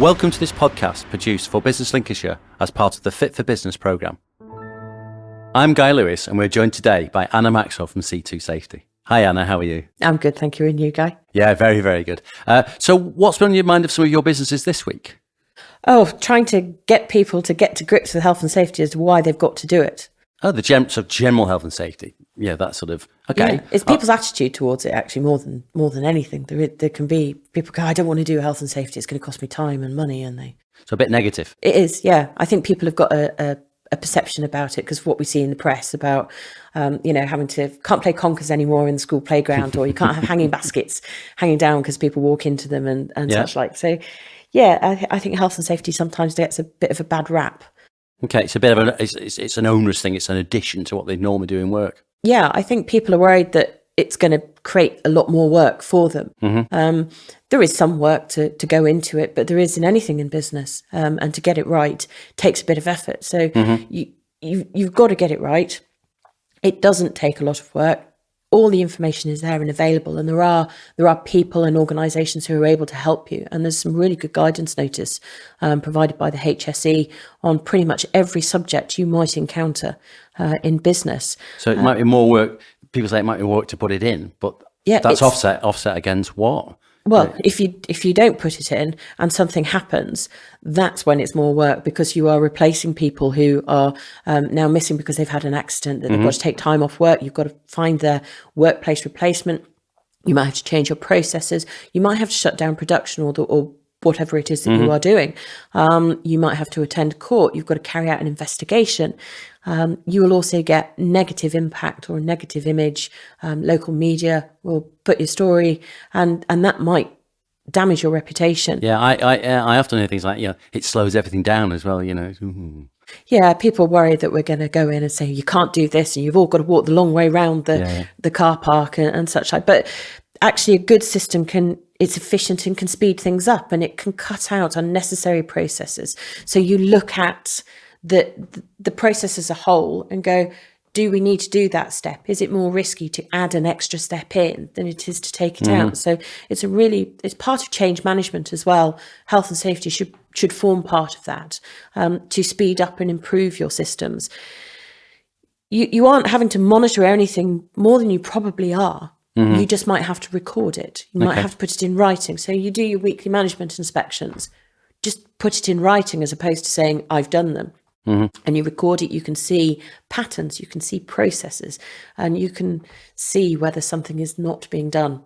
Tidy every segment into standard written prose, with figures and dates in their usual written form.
Welcome to this podcast produced for Business Lincolnshire as part of the Fit for Business programme. I'm Guy Lewis and we're joined today by Anna Maxwell from C2 Safety. Hi Anna, how are you? I'm good, thank you. And you, Guy? Yeah, very, very good. So what's been on your mind of some of your businesses this week? Oh, trying to get people to get to grips with health and safety as to why they've got to do it. Oh, so general health and safety. Yeah, that sort of, okay. Yeah, it's people's attitude towards it, actually, more than anything. There can be, people go, I don't want to do health and safety, it's going to cost me time and money, and they... So a bit negative. It is, yeah. I think people have got a perception about it because of what we see in the press about, can't play conkers anymore in the school playground, or you can't have hanging baskets hanging down because people walk into them and such like. So, yeah, I think health and safety sometimes gets a bit of a bad rap. Okay, it's a bit of it's an onerous thing. It's an addition to what they normally do in work. Yeah, I think people are worried that it's going to create a lot more work for them. Mm-hmm. There is some work to go into it, but there is in anything in business, and to get it right takes a bit of effort. So you've got to get it right. It doesn't take a lot of work. All the information is there and available, and there are people and organisations who are able to help you. And there's some really good guidance notice provided by the HSE on pretty much every subject you might encounter in business. So it might be more work. People say it might be work to put it in, but yeah, that's offset against what? Well, if you don't put it in and something happens, that's when it's more work, because you are replacing people who are now missing because they've had an accident, that they've got to take time off work. You've got to find their workplace replacement. You might have to change your processes. You might have to shut down production or whatever it is that you are doing. You might have to attend court. You've got to carry out an investigation. You will also get negative impact or a negative image. Local media will put your story, and that might damage your reputation. Yeah, I often hear things like, it slows everything down as well, Yeah, people worry that we're going to go in and say, you can't do this, and you've all got to walk the long way round the car park and such like. But actually, a good system it's efficient and can speed things up, and it can cut out unnecessary processes. So you look at the process as a whole and go, do we need to do that step? Is it more risky to add an extra step in than it is to take it out? So it's part of change management as well. Health and safety should form part of that, to speed up and improve your systems. You aren't having to monitor anything more than you probably are. You just might have to record it. You might have to put it in writing. So you do your weekly management inspections. Just put it in writing as opposed to saying, I've done them. And you record it. You can see patterns, you can see processes, and you can see whether something is not being done.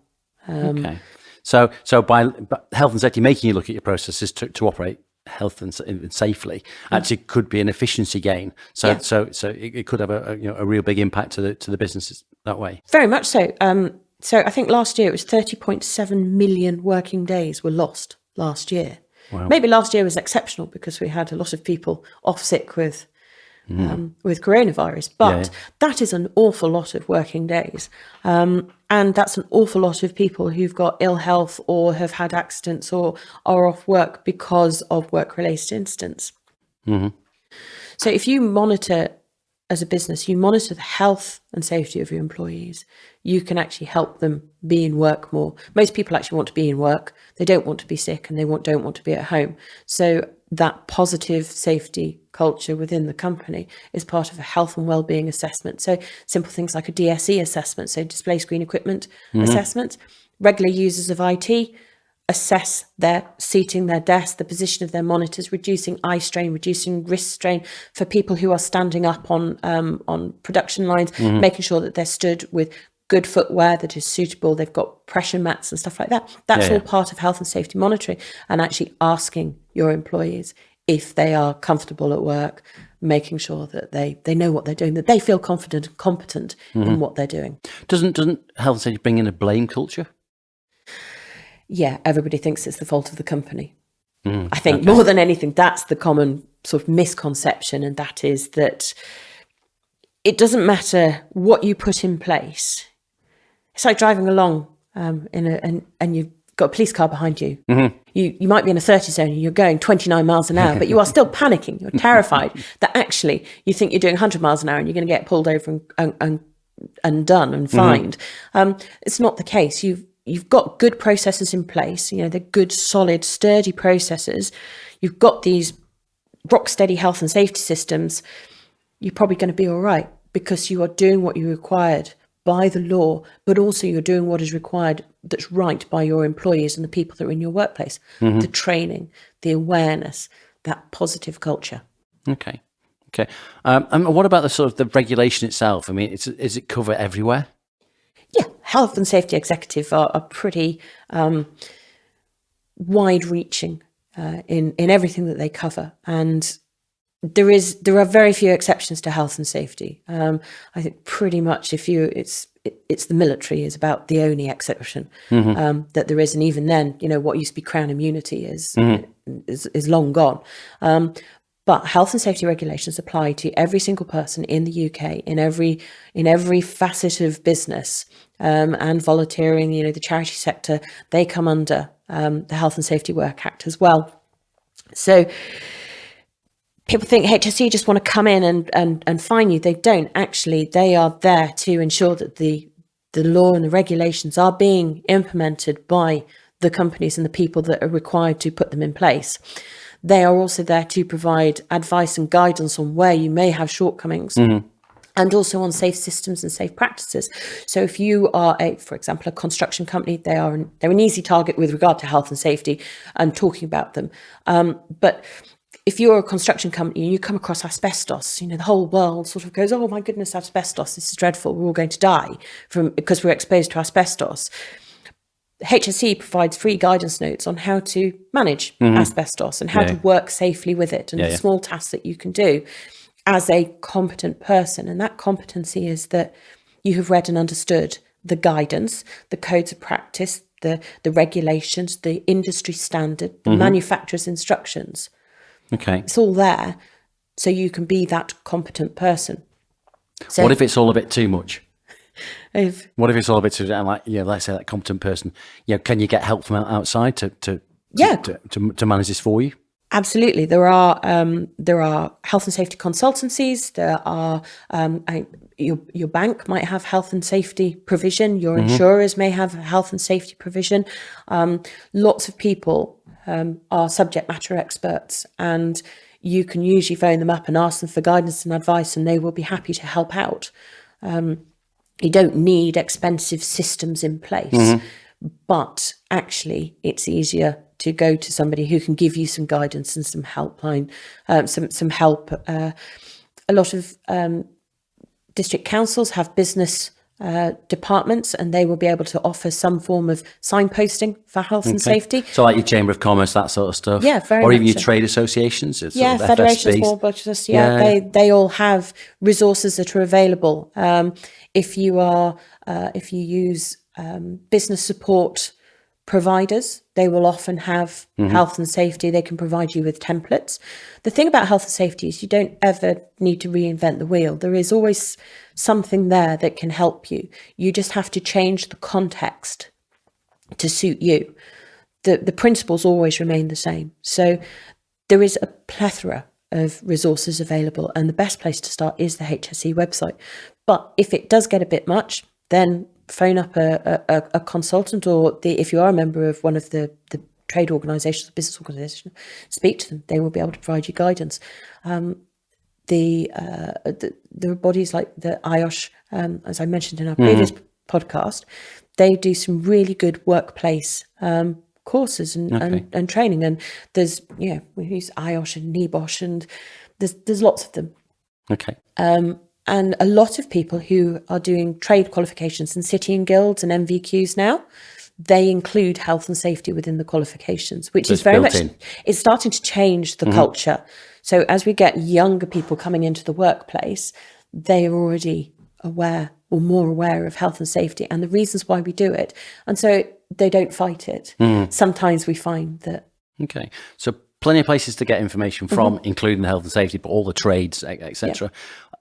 Okay. So by health and safety making you look at your processes to operate health and safely, actually could be an efficiency gain. So it could have a real big impact to the businesses that way. Very much so. So I think last year it was 30.7 million working days were lost last year. Wow. Maybe last year was exceptional because we had a lot of people off sick with coronavirus, but that is an awful lot of working days. And that's an awful lot of people who've got ill health or have had accidents or are off work because of work-related incidents. So if you monitor, as a business, you monitor the health and safety of your employees, you can actually help them be in work more. Most people actually want to be in work. They don't want to be sick, and they don't want to be at home. So that positive safety culture within the company is part of a health and wellbeing assessment. So simple things like a DSE assessment, so display screen equipment assessment. Regular users of IT assess their seating, their desk, the position of their monitors, reducing eye strain, reducing wrist strain for people who are standing up on production lines, making sure that they're stood with good footwear that is suitable. They've got pressure mats and stuff like that. That's all part of health and safety monitoring, and actually asking your employees if they are comfortable at work, making sure that they know what they're doing, that they feel confident and competent in what they're doing. Doesn't health and safety bring in a blame culture? Yeah, everybody thinks it's the fault of the company. I think more than anything, that's the common sort of misconception, and that is that it doesn't matter what you put in place. It's like driving along and you've got a police car behind you. You might be in a 30 zone and you're going 29 miles an hour, but you are still panicking. You're terrified that actually you think you're doing 100 miles an hour and you're going to get pulled over and done and fined. It's not the case. you've got good processes in place, they're good, solid, sturdy processes. You've got these rock steady health and safety systems. You're probably going to be all right because you are doing what you're required by the law, but also you're doing what is required that's right by your employees and the people that are in your workplace. The training, the awareness, that positive culture. Okay. And what about the sort of the regulation itself? I mean, is it cover everywhere? Yeah, health and safety executives are pretty wide-reaching in everything that they cover, and there are very few exceptions to health and safety. I think pretty much it's the military is about the only exception that there is, and even then, what used to be Crown immunity is long gone. But health and safety regulations apply to every single person in the UK, in every facet of business and volunteering. The charity sector, they come under the Health and Safety Work Act as well. So people think HSE just want to come in and fine you. They don't actually. They are there to ensure that the law and the regulations are being implemented by the companies and the people that are required to put them in place. They are also there to provide advice and guidance on where you may have shortcomings and also on safe systems and safe practices. So if you are, for example, a construction company, they're an easy target with regard to health and safety and talking about them. But if you're a construction company and you come across asbestos, the whole world sort of goes, oh my goodness, asbestos, this is dreadful. We're all going to die because we're exposed to asbestos. HSE provides free guidance notes on how to manage asbestos and how to work safely with it and the small tasks that you can do as a competent person. And that competency is that you have read and understood the guidance, the codes of practice, the regulations, the industry standard, the manufacturer's instructions. Okay. It's all there so you can be that competent person. So, what if it's all a bit too much? What if it's all a bit too, let's say that competent person, can you get help from outside to manage this for you? Absolutely. There are health and safety consultancies. There are your bank might have health and safety provision. Your insurers may have health and safety provision. Lots of people are subject matter experts, and you can usually phone them up and ask them for guidance and advice, and they will be happy to help out. You don't need expensive systems in place, but actually it's easier to go to somebody who can give you some guidance and some helpline, some help. A lot of district councils have business departments, and they will be able to offer some form of signposting for health and safety. So like your Chamber of Commerce, that sort of stuff? Yeah, very Or much even your so. trade associations? Federations, small budgets, they all have resources that are available. If you use business support providers, they will often have health and safety. They can provide you with templates. The thing about health and safety is you don't ever need to reinvent the wheel. There is always something there that can help you. You just have to change the context to suit you. The principles always remain the same. So there is a plethora of resources available, and the best place to start is the HSE website. But if it does get a bit much, then phone up a consultant, or if you are a member of one of the trade organisations, business organisations, speak to them. They will be able to provide you guidance. There are bodies like the IOSH, as I mentioned in our previous podcast. They do some really good workplace courses and training. And there's we use IOSH and NEBOSH, and there's lots of them. Okay. And a lot of people who are doing trade qualifications and city and guilds and MVQs now, they include health and safety within the qualifications, which is very much, it's starting to change the culture. So as we get younger people coming into the workplace, they are already aware or more aware of health and safety and the reasons why we do it. And so they don't fight it. Sometimes we find that. Okay. So plenty of places to get information from, including the health and safety, but all the trades, etc.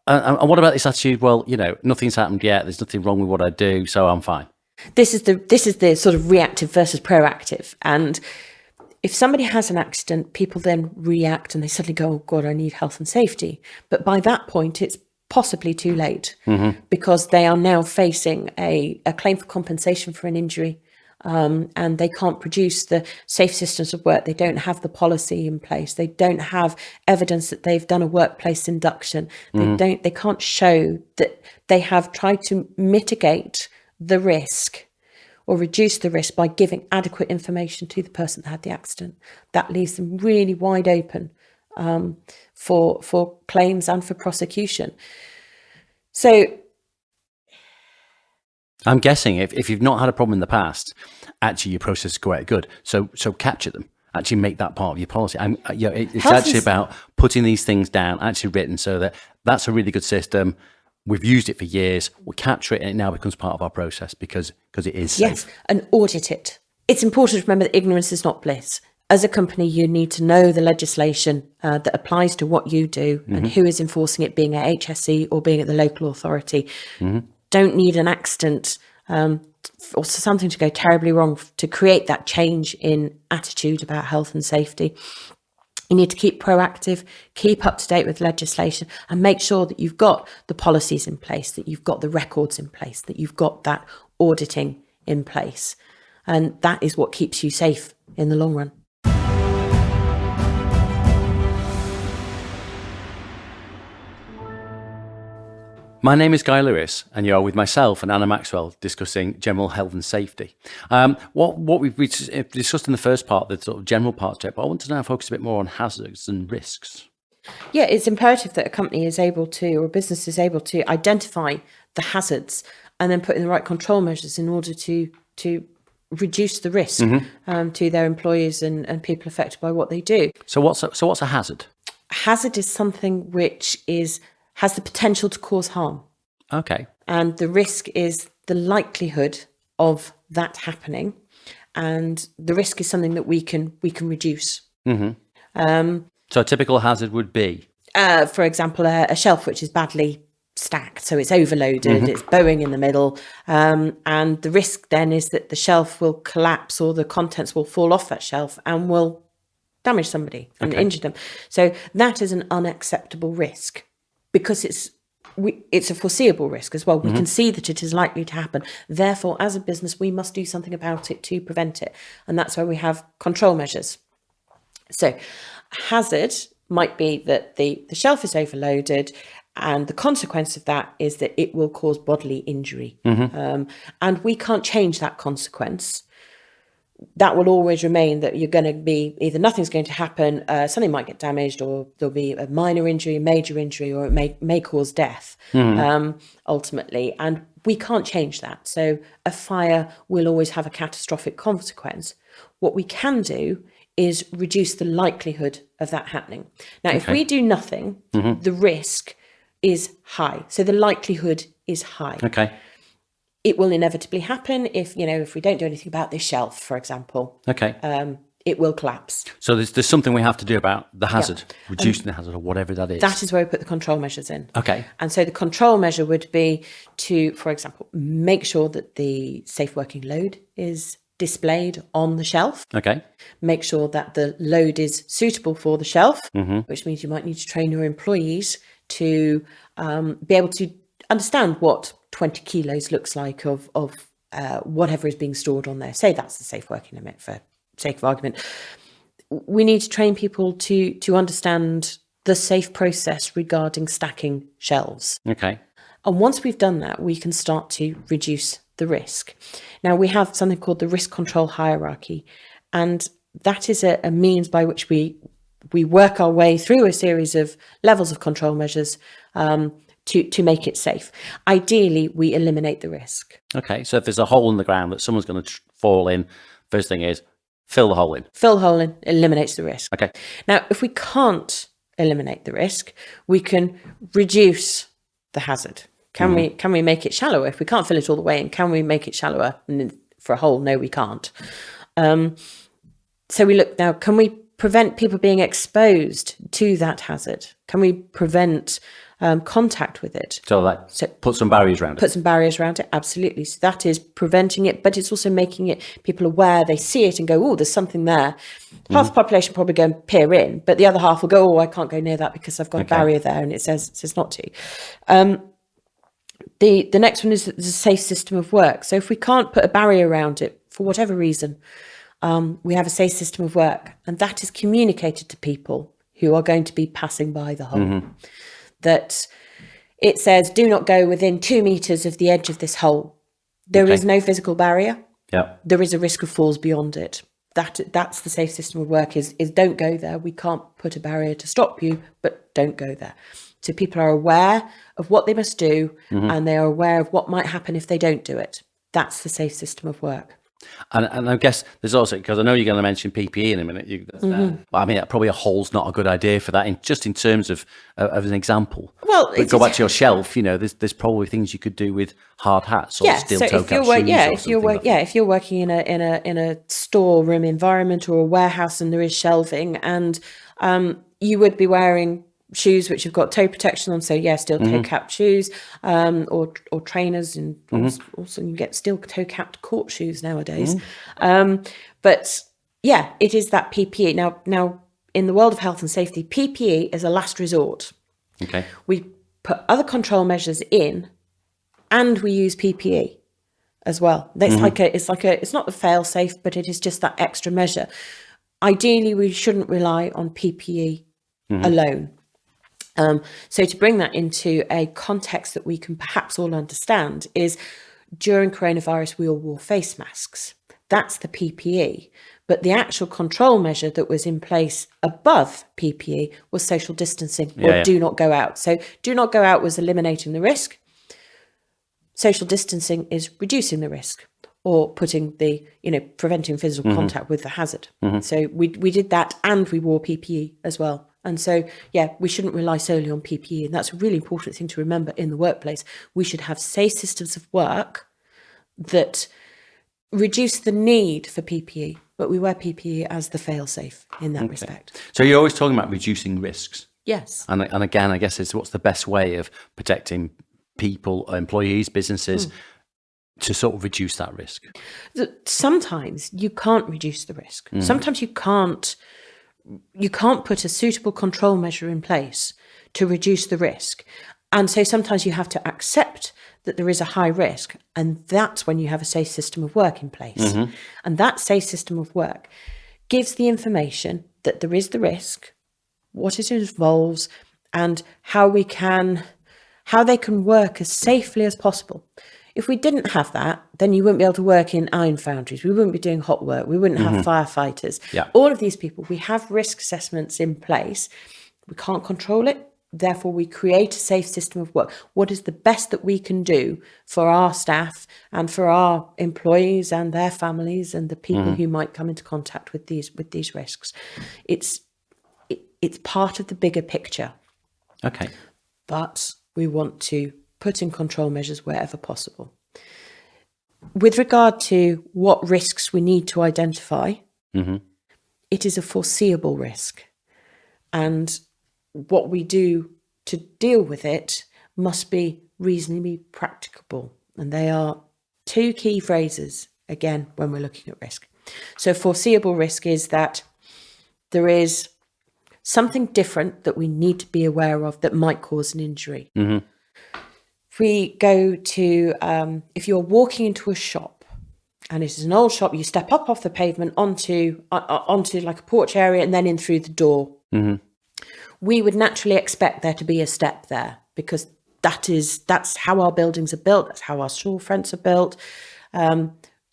And what about this attitude? Well, nothing's happened yet. There's nothing wrong with what I do, so I'm fine. This is the sort of reactive versus proactive. And if somebody has an accident, people then react and they suddenly go, oh God, I need health and safety. But by that point, it's possibly too late because they are now facing a claim for compensation for an injury and they can't produce the safe systems of work. They don't have the policy in place. They don't have evidence that they've done a workplace induction. They can't show that they have tried to mitigate the risk or reduce the risk by giving adequate information to the person that had the accident. That leaves them really wide open for claims and for prosecution. So I'm guessing if you've not had a problem in the past, actually your process is quite good. So capture them. Actually make that part of your policy. It's actually about putting these things down, actually written, so that that's a really good system. We've used it for years. We capture it, and it now becomes part of our process because it is safe. Yes, and audit it. It's important to remember that ignorance is not bliss. As a company, you need to know the legislation that applies to what you do and who is enforcing it, being at HSE or being at the local authority. Don't need an accident or something to go terribly wrong to create that change in attitude about health and safety. You need to keep proactive, keep up to date with legislation, and make sure that you've got the policies in place, that you've got the records in place, that you've got that auditing in place. And that is what keeps you safe in the long run. My name is Guy Lewis, and you are with myself and Anna Maxwell discussing general health and safety. What we've discussed in the first part, the sort of general part to it, but I want to now focus a bit more on hazards and risks. Yeah, it's imperative that a company is able to, or a business is able to identify the hazards and then put in the right control measures in order to reduce the risk to their employees and people affected by what they do. So what's a hazard? A hazard is something which has the potential to cause harm. Okay. And the risk is the likelihood of that happening. And the risk is something that we can reduce. So a typical hazard would be? For example, a shelf which is badly stacked. So it's overloaded, it's bowing in the middle. And the risk then is that the shelf will collapse or the contents will fall off that shelf and will damage somebody and injure them. So that is an unacceptable risk. Because it's a foreseeable risk as well. We can see that it is likely to happen. Therefore, as a business, we must do something about it to prevent it. And that's why we have control measures. So hazard might be that the shelf is overloaded, and the consequence of that is that it will cause bodily injury. And we can't change that consequence. That will always remain, that you're going to be either nothing's going to happen, something might get damaged, or there'll be a minor injury, a major injury, or it may cause death ultimately. And we can't change that. So a fire will always have a catastrophic consequence. What we can do is reduce the likelihood of that happening. Now, if we do nothing, the risk is high. So the likelihood is high. Okay. It will inevitably happen if we don't do anything about this shelf, for example. Okay. It will collapse. So there's something we have to do about the hazard, reducing the hazard or whatever that is. That is where we put the control measures in. Okay. And so the control measure would be to, for example, make sure that the safe working load is displayed on the shelf. Okay. Make sure that the load is suitable for the shelf, which means you might need to train your employees to be able to understand what 20 kilos looks like of whatever is being stored on there. Say that's the safe working limit for sake of argument. We need to train people to understand the safe process regarding stacking shelves. Okay. And once we've done that, we can start to reduce the risk. Now, we have something called the risk control hierarchy, and that is a means by which we work our way through a series of levels of control measures to make it safe. Ideally, we eliminate the risk. Okay, so if there's a hole in the ground that someone's going to fall in, first thing is fill the hole in. Fill the hole in, eliminates the risk. Okay. Now, if we can't eliminate the risk, we can reduce the hazard. Can we make it shallower? If we can't fill it all the way in, can we make it shallower? And for a hole, no, we can't. So we look now, can we prevent people being exposed to that hazard? Can we prevent contact with it? So put some barriers around it. Put some barriers around it, absolutely. So that is preventing it, but it's also making it people aware. They see it and go, oh, there's something there. Half the population probably go and peer in, but the other half will go, oh, I can't go near that because I've got a barrier there and it says not to. The next one is the safe system of work. So if we can't put a barrier around it for whatever reason, we have a safe system of work, and that is communicated to people who are going to be passing by the hole. That it says, do not go within 2 meters of the edge of this hole. There is no physical barrier. Yeah. There is a risk of falls beyond it. That's the safe system of work is don't go there. We can't put a barrier to stop you, but don't go there. So people are aware of what they must do, and they are aware of what might happen if they don't do it. That's the safe system of work. And I guess there's also, because I know you're going to mention PPE in a minute. Well, I mean, probably a hole's not a good idea for that, just in terms of an example. Well, but go back to your shelf. There's probably things you could do with hard hats or steel toe cap shoes. If you're working in a storeroom environment or a warehouse and there is shelving, and you would be wearing shoes which have got toe protection on, so steel toe cap shoes, or trainers, and also you get steel toe capped court shoes nowadays. But it is that PPE. Now in the world of health and safety, PPE is a last resort. Okay. We put other control measures in, and we use PPE as well. It's not the fail safe, but it is just that extra measure. Ideally, we shouldn't rely on PPE alone. So to bring that into a context that we can perhaps all understand is, during coronavirus, we all wore face masks. That's the PPE. But the actual control measure that was in place above PPE was social distancing, do not go out. So do not go out was eliminating the risk. Social distancing is reducing the risk, or putting preventing physical contact with the hazard. So we did that, and we wore PPE as well. And so, we shouldn't rely solely on PPE. And that's a really important thing to remember in the workplace. We should have safe systems of work that reduce the need for PPE, but we wear PPE as the fail-safe in that respect. So you're always talking about reducing risks. Yes. And again, I guess it's what's the best way of protecting people, employees, businesses, to sort of reduce that risk? Sometimes you can't reduce the risk. Sometimes you can't put a suitable control measure in place to reduce the risk. And so sometimes you have to accept that there is a high risk, and that's when you have a safe system of work in place. And that safe system of work gives the information that there is the risk, what it involves, and how they can work as safely as possible. If we didn't have that, then you wouldn't be able to work in iron foundries. We wouldn't be doing hot work. We wouldn't have firefighters. Yeah. All of these people, we have risk assessments in place. We can't control it. Therefore, we create a safe system of work. What is the best that we can do for our staff and for our employees and their families and the people who might come into contact with these risks? It's part of the bigger picture. Okay. But we want to put in control measures wherever possible. With regard to what risks we need to identify, it is a foreseeable risk. And what we do to deal with it must be reasonably practicable. And they are two key phrases, again, when we're looking at risk. So foreseeable risk is that there is something different that we need to be aware of that might cause an injury. If we go to, if you're walking into a shop, and it is an old shop, you step up off the pavement onto like a porch area and then in through the door. We would naturally expect there to be a step there, because that's how our buildings are built. That's how our storefronts are built.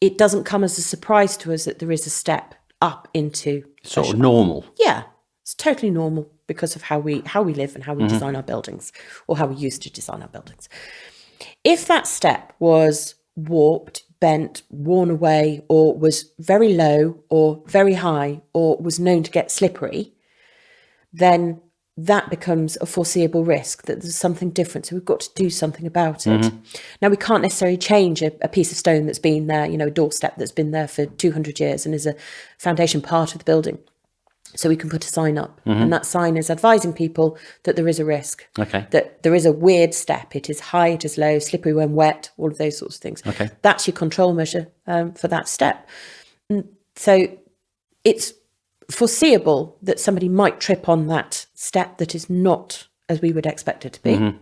It doesn't come as a surprise to us that there is a step up into sort of normal. Yeah, it's totally normal because of how we live and how we design our buildings, or how we used to design our buildings. If that step was warped, bent, worn away, or was very low or very high, or was known to get slippery, then that becomes a foreseeable risk, that there's something different. So we've got to do something about it. Now, we can't necessarily change a piece of stone that's been there, a doorstep that's been there for 200 years and is a foundation part of the building. So we can put a sign up, and that sign is advising people that there is a risk, that there is a weird step. It is high, it is low, slippery when wet, all of those sorts of things. That's your control measure for that step. So it's foreseeable that somebody might trip on that step that is not as we would expect it to be.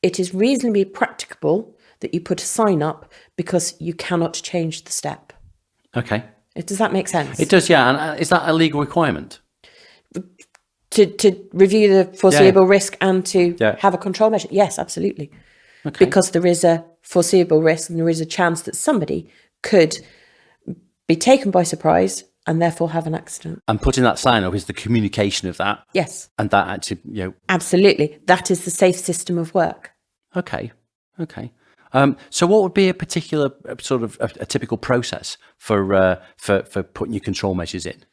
It is reasonably practicable that you put a sign up because you cannot change the step. Okay. Does that make sense? It does, yeah. And is that a legal requirement? To review the foreseeable risk and to Yeah. have a control measure? Yes, absolutely. Okay. Because there is a foreseeable risk and there is a chance that somebody could be taken by surprise and therefore have an accident. And putting that sign up is the communication of that. Yes. And that actually, Absolutely. That is the safe system of work. Okay. So what would be a particular sort of a typical process for putting your control measures in?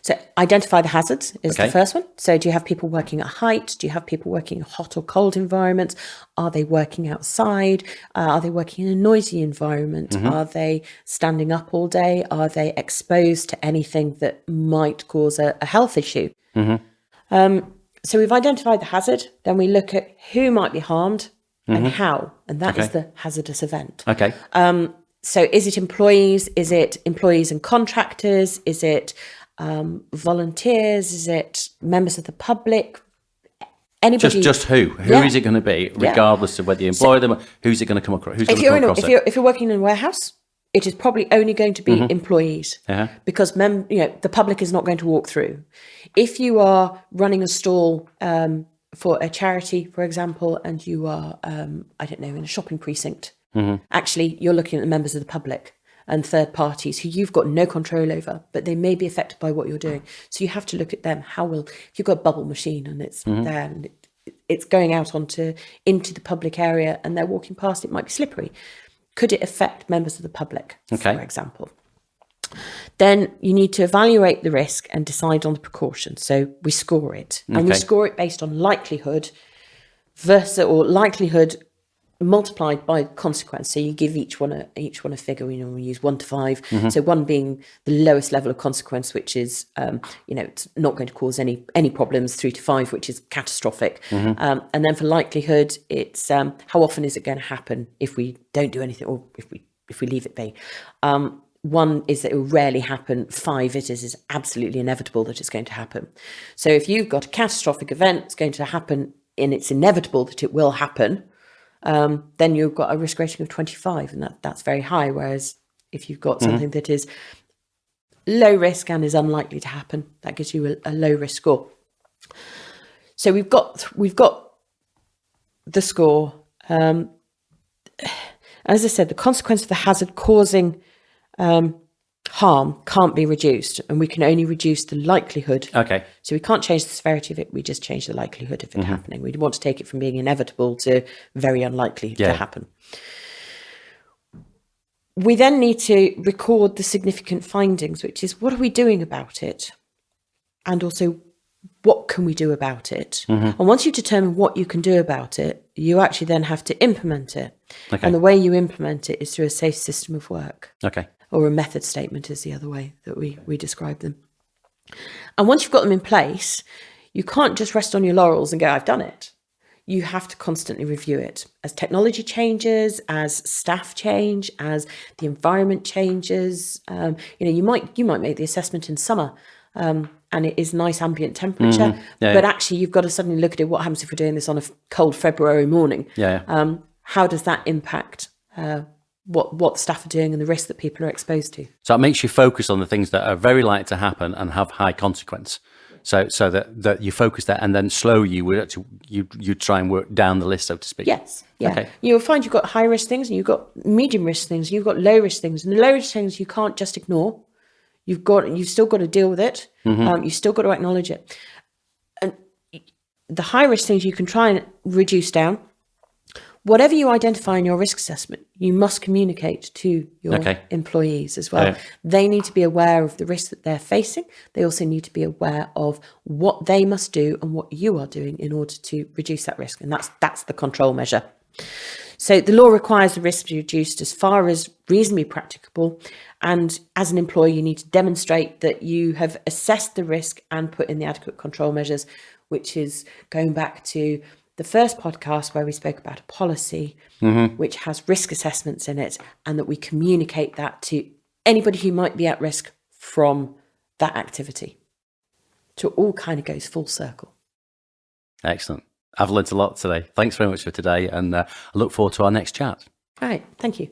So identify the hazards is Okay. the first one. So do you have people working at height? Do you have people working in hot or cold environments? Are they working outside? Are they working in a noisy environment? Are they standing up all day? Are they exposed to anything that might cause a health issue? So we've identified the hazard. Then we look at who might be harmed and how. And that is the hazardous event. Okay. So is it employees? Is it employees and contractors? Is it volunteers? Is it members of the public? Anybody? Just who? Who is it going to be, regardless of whether you employ them? Who's it going to come across? Who's going to come across it? If you're working in a warehouse, it is probably only going to be employees because the public is not going to walk through. If you are running a stall for a charity, for example, and you are, in a shopping precinct, actually you're looking at the members of the public and third parties who you've got no control over, but they may be affected by what you're doing. So you have to look at them. If you've got a bubble machine and it's there and it's going out into the public area and they're walking past, it might be slippery. Could it affect members of the public, for example? Then you need to evaluate the risk and decide on the precautions. So we score it. And we score it based on likelihood likelihood multiplied by consequence. So you give each one a figure. We use 1 to 5. So 1 being the lowest level of consequence, which is it's not going to cause any problems. 3 to 5, which is catastrophic. And then for likelihood, it's how often is it going to happen if we don't do anything or if we leave it be. 1 is that it will rarely happen. 5 it is absolutely inevitable that it's going to happen. So if you've got a catastrophic event, it's going to happen and it's inevitable that it will happen. Then you've got a risk rating of 25, and that's very high. Whereas if you've got something that is low risk and is unlikely to happen, that gives you a low risk score. So we've got the score. As I said, the consequence of the hazard causing harm can't be reduced, and we can only reduce the likelihood. Okay. So we can't change the severity of it, we just change the likelihood of it happening. We want to take it from being inevitable to very unlikely to happen. We then need to record the significant findings, which is what are we doing about it? And also, what can we do about it? And once you determine what you can do about it, you actually then have to implement it. Okay. And the way you implement it is through a safe system of work. Okay. Or a method statement is the other way that we describe them. And once you've got them in place, you can't just rest on your laurels and go, I've done it. You have to constantly review it. As technology changes, as staff change, as the environment changes, you might make the assessment in summer and it is nice ambient temperature, but actually you've got to suddenly look at it. What happens if we're doing this on a cold February morning? How does that impact what staff are doing and the risk that people are exposed to? So it makes you focus on the things that are very likely to happen and have high consequence. So that you focus there, and then slowly you try and work down the list, so to speak. Yes. Yeah. Okay. You'll find you've got high risk things and you've got medium risk things, and you've got low risk things. And the low risk things you can't just ignore. You've still got to deal with it. You've still got to acknowledge it. And the high risk things you can try and reduce down. Whatever you identify in your risk assessment, you must communicate to your employees as well. They need to be aware of the risk that they're facing. They also need to be aware of what they must do and what you are doing in order to reduce that risk. And that's the control measure. So the law requires the risk to be reduced as far as reasonably practicable. And as an employer, you need to demonstrate that you have assessed the risk and put in the adequate control measures, which is going back to the first podcast where we spoke about a policy which has risk assessments in it, and that we communicate that to anybody who might be at risk from that activity. So it all kind of goes full circle. Excellent. I've learned a lot today. Thanks very much for today, and I look forward to our next chat. All right. Thank you.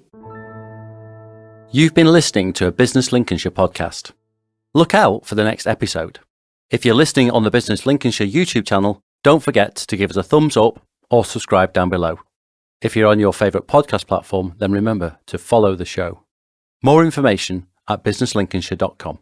You've been listening to a Business Lincolnshire podcast. Look out for the next episode. If you're listening on the Business Lincolnshire YouTube channel, don't forget to give us a thumbs up or subscribe down below. If you're on your favourite podcast platform, then remember to follow the show. More information at businesslincolnshire.com.